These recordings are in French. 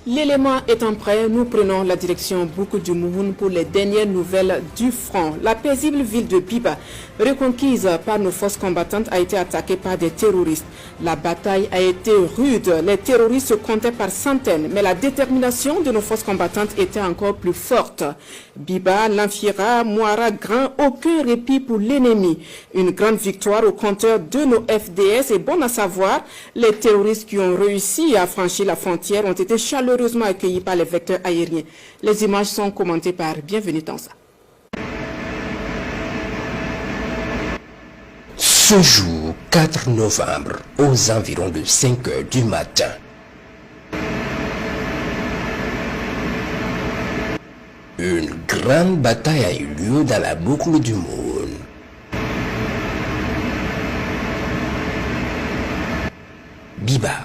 L'élément étant prêt, nous prenons la direction Boukou du Mouhoun pour les dernières nouvelles du front. La paisible ville de Biba, reconquise par nos forces combattantes, a été attaquée par des terroristes. La bataille a été rude, les terroristes se comptaient par centaines, mais la détermination de nos forces combattantes était encore plus forte. Biba, Lanfira, Mouara, Grand, aucun répit pour l'ennemi. Une grande victoire au compteur de nos FDS et bon à savoir, les terroristes qui ont réussi à franchir la frontière ont été chaleureusement accueillis par les vecteurs aériens. Les images sont commentées par Bienvenue Tansa. Ce jour, 4 novembre, aux environs de 5 heures du matin, une grande bataille a eu lieu dans la boucle du Moun. Biba,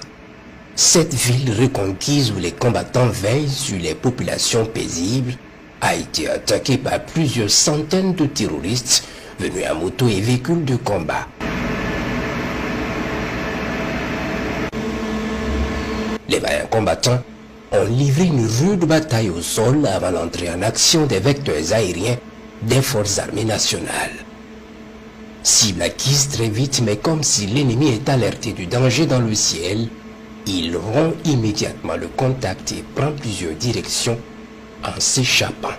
cette ville reconquise où les combattants veillent sur les populations paisibles, a été attaquée par plusieurs centaines de terroristes venus à moto et véhicules de combat. Les vaillants combattants ont livré une rude bataille au sol avant l'entrée en action des vecteurs aériens des forces armées nationales. Cible acquise très vite, mais comme si l'ennemi est alerté du danger dans le ciel, il rompt immédiatement le contact et prend plusieurs directions en s'échappant.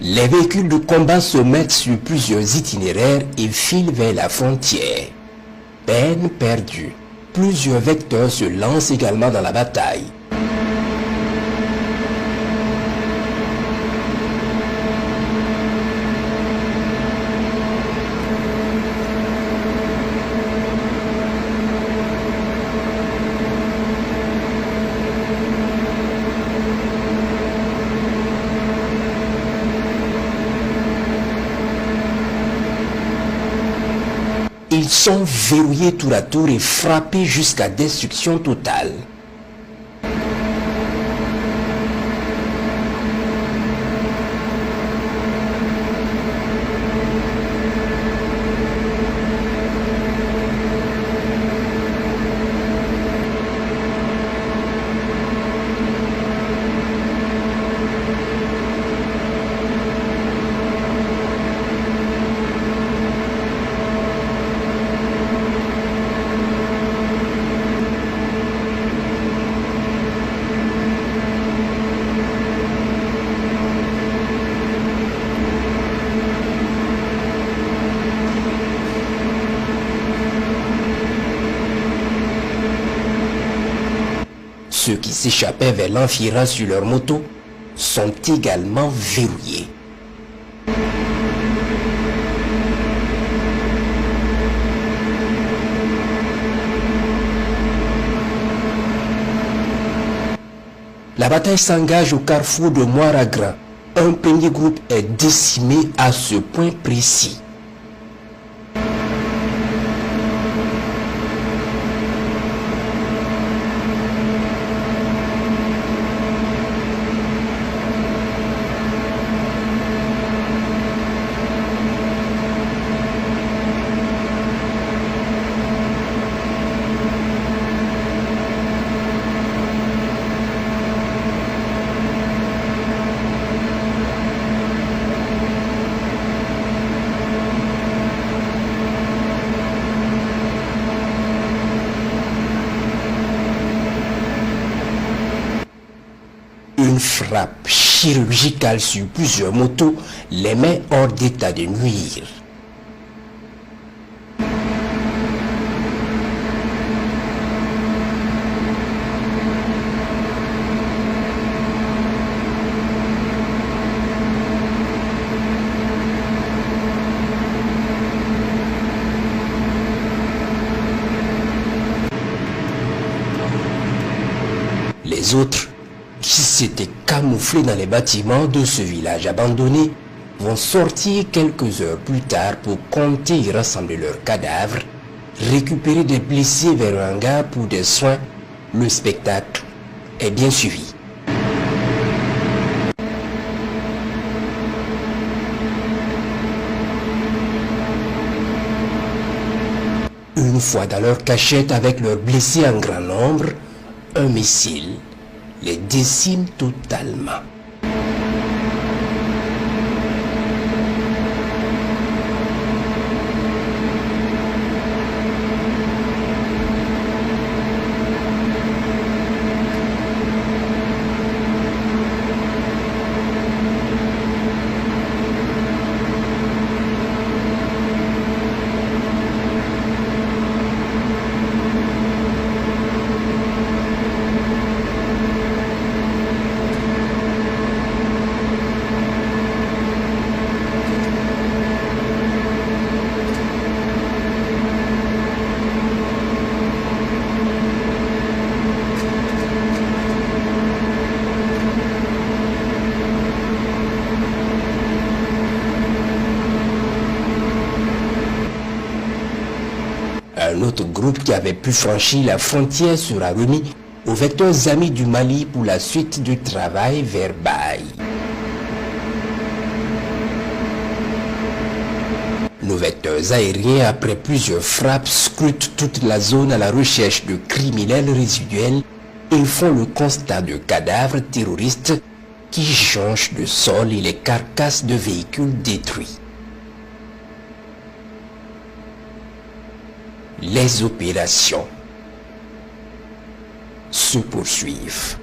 Les véhicules de combat se mettent sur plusieurs itinéraires et filent vers la frontière. Peine perdue, plusieurs vecteurs se lancent également dans la bataille. Ils sont verrouillés tour à tour et frappés jusqu'à destruction totale. Ceux qui s'échappaient vers l'Anfira sur leur moto sont également verrouillés. La bataille s'engage au carrefour de Moiragra. Un premier groupe est décimé à ce point précis. Une frappe chirurgicale sur plusieurs motos les met hors d'état de nuire. Les autres, qui s'étaient camouflés dans les bâtiments de ce village abandonné, vont sortir quelques heures plus tard pour compter et rassembler leurs cadavres, récupérer des blessés vers un hangar pour des soins. Le spectacle est bien suivi. une fois dans leur cachette avec leurs blessés en grand nombre, un missile les décime totalement. Un autre groupe qui avait pu franchir la frontière sera remis aux vecteurs amis du Mali pour la suite du travail vers Baye. Nos vecteurs aériens, après plusieurs frappes, scrutent toute la zone à la recherche de criminels résiduels et font le constat de cadavres terroristes qui jonchent le sol et les carcasses de véhicules détruits. Les opérations se poursuivent.